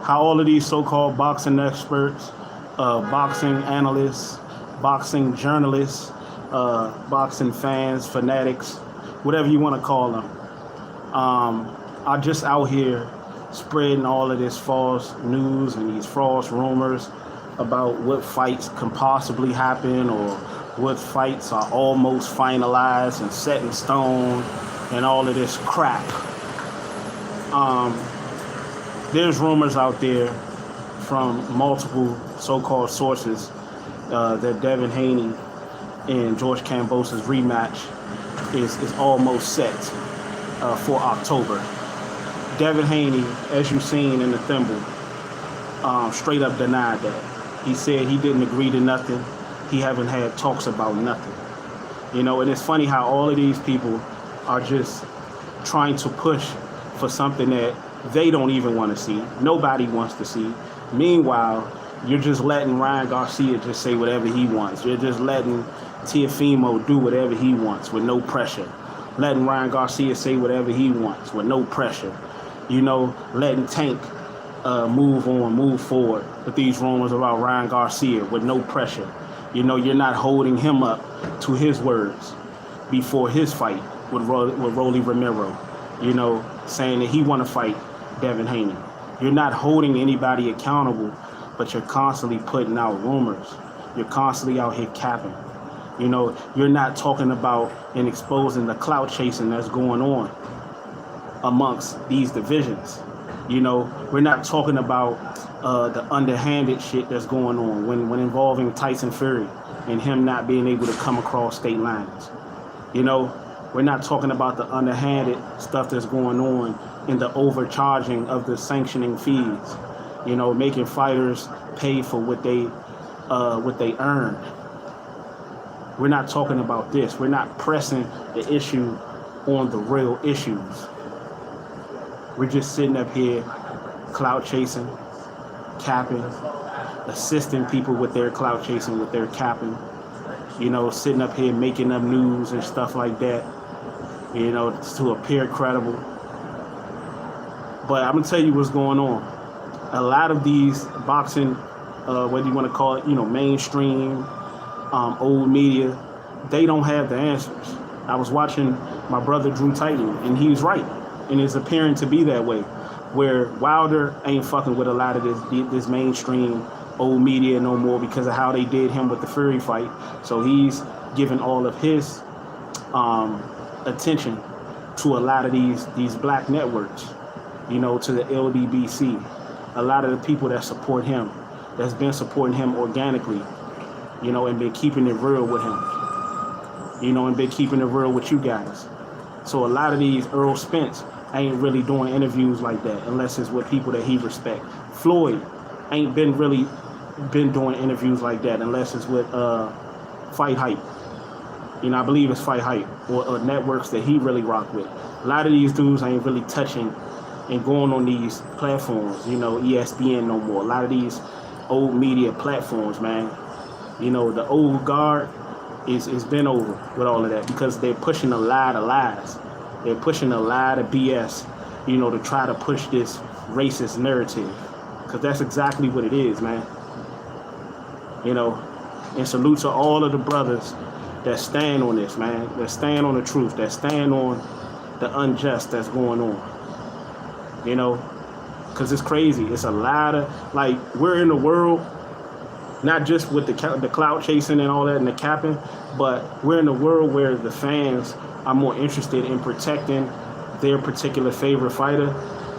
how all of these so-called boxing experts, boxing analysts, boxing journalists, boxing fans, fanatics, whatever you want to call them, are just out here spreading all of this false news and these false rumors about what fights can possibly happen or what fights are almost finalized and set in stone and all of this crap. There's rumors out there from multiple so-called sources that Devin Haney and George Kambosos' rematch is almost set for October. Devin Haney, as you've seen in the thimble, straight up denied that. He said he didn't agree to nothing. He haven't had talks about nothing. You know, and it's funny how all of these people are just trying to push for something that they don't even want to see. Nobody wants to see. Meanwhile, you're just letting Ryan Garcia just say whatever he wants. You're just letting Teofimo do whatever he wants with no pressure. Letting Ryan Garcia say whatever he wants with no pressure. You know, letting Tank move forward with these rumors about Ryan Garcia with no pressure. You know, you're not holding him up to his words before his fight with Rolly Romero. You know, saying that he want to fight Devin Haney. You're not holding anybody accountable, but you're constantly putting out rumors. You're constantly out here capping. You know, you're not talking about and exposing the clout chasing that's going on amongst these divisions. You know, we're not talking about the underhanded shit that's going on when involving Tyson Fury and him not being able to come across state lines. You know, we're not talking about the underhanded stuff that's going on in the overcharging of the sanctioning fees. You know, making fighters pay for what they earn. We're not talking about this. We're not pressing the issue on the real issues. We're just sitting up here clout chasing, capping, assisting people with their clout chasing, with their capping. You know, sitting up here making up news and stuff like that, you know, to appear credible. But I'm going to tell you what's going on. A lot of these boxing, whether you want to call it, you know, mainstream, old media, they don't have the answers. I was watching my brother Drew Titan, and he's right. And it's appearing to be that way, where Wilder ain't fucking with a lot of this mainstream old media no more because of how they did him with the Fury fight. So he's giving all of his attention to a lot of these black networks, you know, to the LDBC, a lot of the people that support him, that's been supporting him organically, you know, and been keeping it real with him, you know, and been keeping it real with you guys. So a lot of these Earl Spence ain't really doing interviews like that unless it's with people that he respect. Floyd ain't been doing interviews like that unless it's with Fight Hype. You know, I believe it's Fight Hype or networks that he really rock with. A lot of these dudes ain't really touching and going on these platforms, you know, ESPN no more. A lot of these old media platforms, man. You know, the old guard is been over with all of that because they're pushing a lot of lies. They're pushing a lot of BS, you know, to try to push this racist narrative. Because that's exactly what it is, man. You know, and salute to all of the brothers that stand on this, man. That stand on the truth. That stand on the unjust that's going on. You know, because it's crazy. It's a lot of, like, we're in the world, not just with the clout chasing and all that and the capping, but we're in a world where the fans are more interested in protecting their particular favorite fighter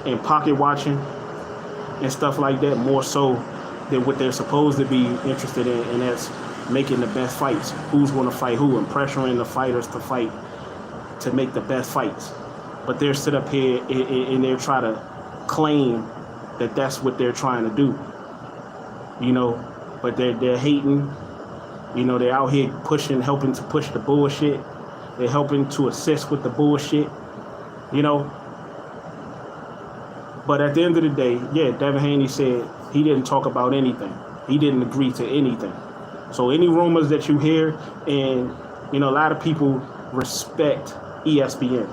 and pocket watching and stuff like that, more so than what they're supposed to be interested in, and that's making the best fights. Who's going to fight who, and pressuring the fighters to fight to make the best fights. But they're sit up here and they're trying to claim that that's what they're trying to do. You know, but they're hating. You know, they're out here helping to push the bullshit. They're helping to assist with the bullshit, you know. But at the end of the day, yeah, Devin Haney said he didn't talk about anything. He didn't agree to anything. So any rumors that you hear, and, you know, a lot of people respect ESPN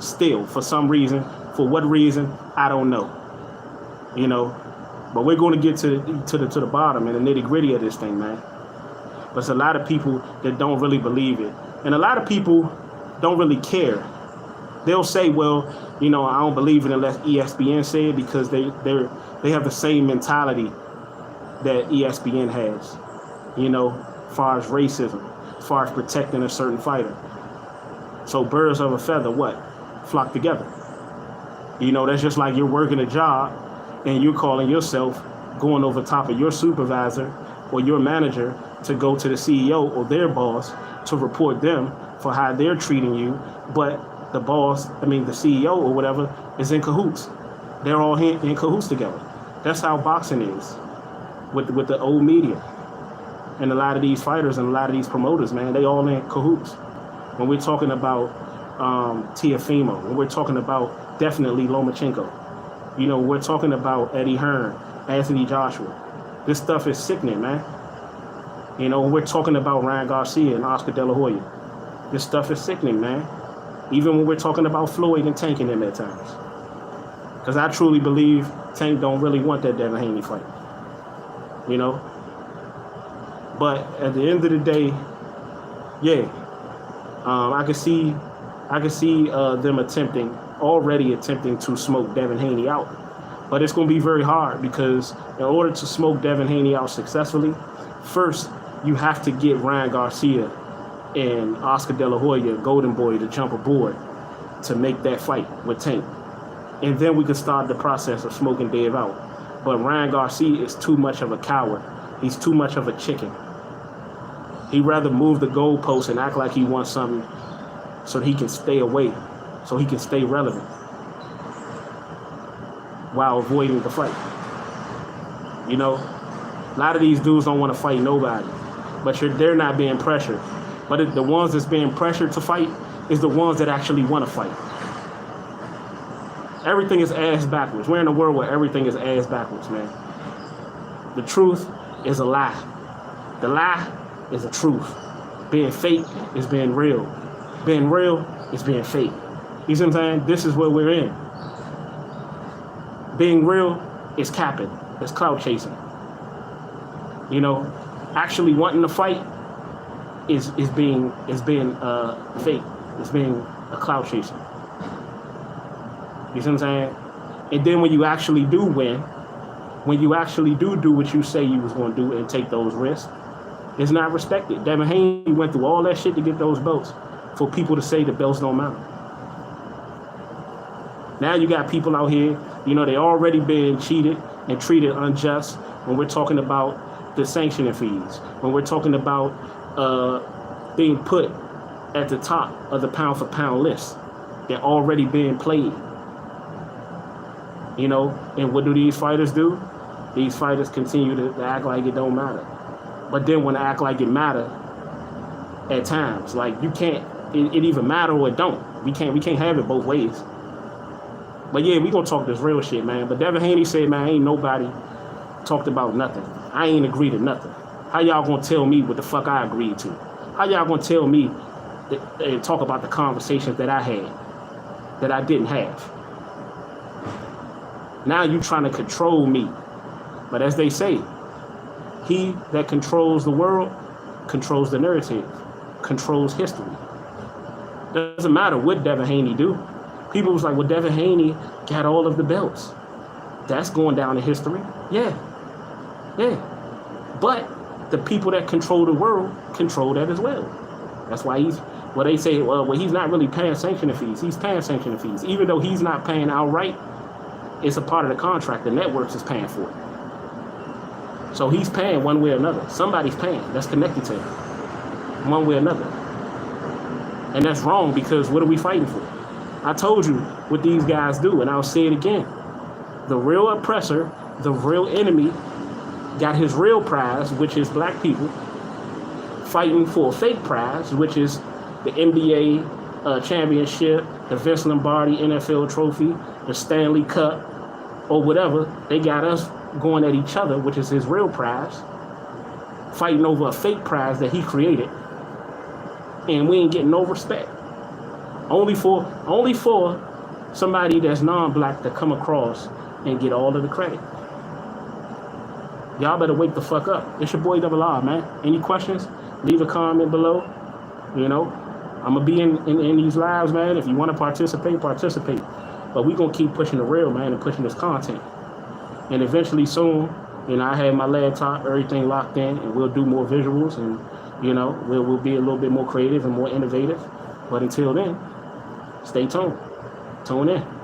still for some reason. For what reason, I don't know. You know, But we're going to get to the bottom and the nitty gritty of this thing, man. But it's a lot of people that don't really believe it, and a lot of people don't really care. They'll say, well, I don't believe it unless ESPN say it, because they have the same mentality that ESPN has, as far as racism, as far as protecting a certain fighter. So birds of a feather, what? Flock together. That's just like you're working a job and you're calling yourself going over top of your supervisor or your manager to go to the CEO or their boss to report them for how they're treating you, but the CEO or whatever is in cahoots. They're all in cahoots together. That's how boxing is with the old media. And a lot of these fighters and a lot of these promoters, man, they all in cahoots. When we're talking about Teofimo, when we're talking about definitely Lomachenko, we're talking about Eddie Hearn, Anthony Joshua. This stuff is sickening, man. When we're talking about Ryan Garcia and Oscar De La Hoya, this stuff is sickening, man. Even when we're talking about Floyd and Tank in them at times. Because I truly believe Tank don't really want that Devin Haney fight. But at the end of the day, yeah, I can see them already attempting to smoke Devin Haney out. But it's going to be very hard, because in order to smoke Devin Haney out successfully, first you have to get Ryan Garcia and Oscar De La Hoya, Golden Boy, to jump aboard to make that fight with Tank. And then we can start the process of smoking Dave out. But Ryan Garcia is too much of a coward. He's too much of a chicken. He'd rather move the goalposts and act like he wants something so that he can stay away, so he can stay relevant while avoiding the fight. A lot of these dudes don't want to fight nobody, but they're not being pressured. But the ones that's being pressured to fight is the ones that actually want to fight. Everything is ass backwards. We're in a world where everything is ass backwards, man. The truth is a lie. The lie is the truth. Being fake is being real. Being real is being fake. You see what I'm saying? This is what we're in. Being real is capping. It's clout chasing. Actually wanting to fight is being fake. It's being a clout chaser. You see what I'm saying? And then when you actually do win, when you actually do what you say you was going to do and take those risks, it's not respected. Devin Haney went through all that shit to get those belts for people to say the belts don't matter. Now you got people out here, they already been cheated and treated unjust when we're talking about the sanctioning fees, when we're talking about being put at the top of the pound for pound list. They're already being played. And what do these fighters do? These fighters continue to act like it don't matter. But then when they act like it matter, at times, like you can't, it either matter or it don't. We can't have it both ways. But yeah, we gonna talk this real shit, man. But Devin Haney said, man, ain't nobody talked about nothing. I ain't agreed to nothing. How y'all gonna tell me what the fuck I agreed to? How y'all gonna tell me and talk about the conversations that I had that I didn't have? Now you trying to control me. But as they say, he that controls the world controls the narrative, controls history. Doesn't matter what Devin Haney do. People was like, well, Devin Haney got all of the belts. That's going down in history. Yeah. But the people that control the world control that as well. That's why they say, well, he's not really paying sanctioning fees. He's paying sanctioning fees. Even though he's not paying outright, it's a part of the contract. The networks is paying for it. So he's paying one way or another. Somebody's paying. That's connected to him. One way or another. And that's wrong, because what are we fighting for? I told you what these guys do, and I'll say it again. The real oppressor, the real enemy, got his real prize, which is black people, fighting for a fake prize, which is the NBA championship, the Vince Lombardi NFL trophy, the Stanley Cup, or whatever. They got us going at each other, which is his real prize, fighting over a fake prize that he created, and we ain't getting no respect. Only for somebody that's non-black to come across and get all of the credit. Y'all better wake the fuck up. It's your boy Double R, man. Any questions? Leave a comment below. You know, I'm gonna be in these lives, man. If you want to participate, participate. But we gonna keep pushing the real, man, and pushing this content. And eventually, soon, you know, I have my laptop, everything locked in, and we'll do more visuals, and you know, we'll be a little bit more creative and more innovative. But until then, stay tuned. Tune in.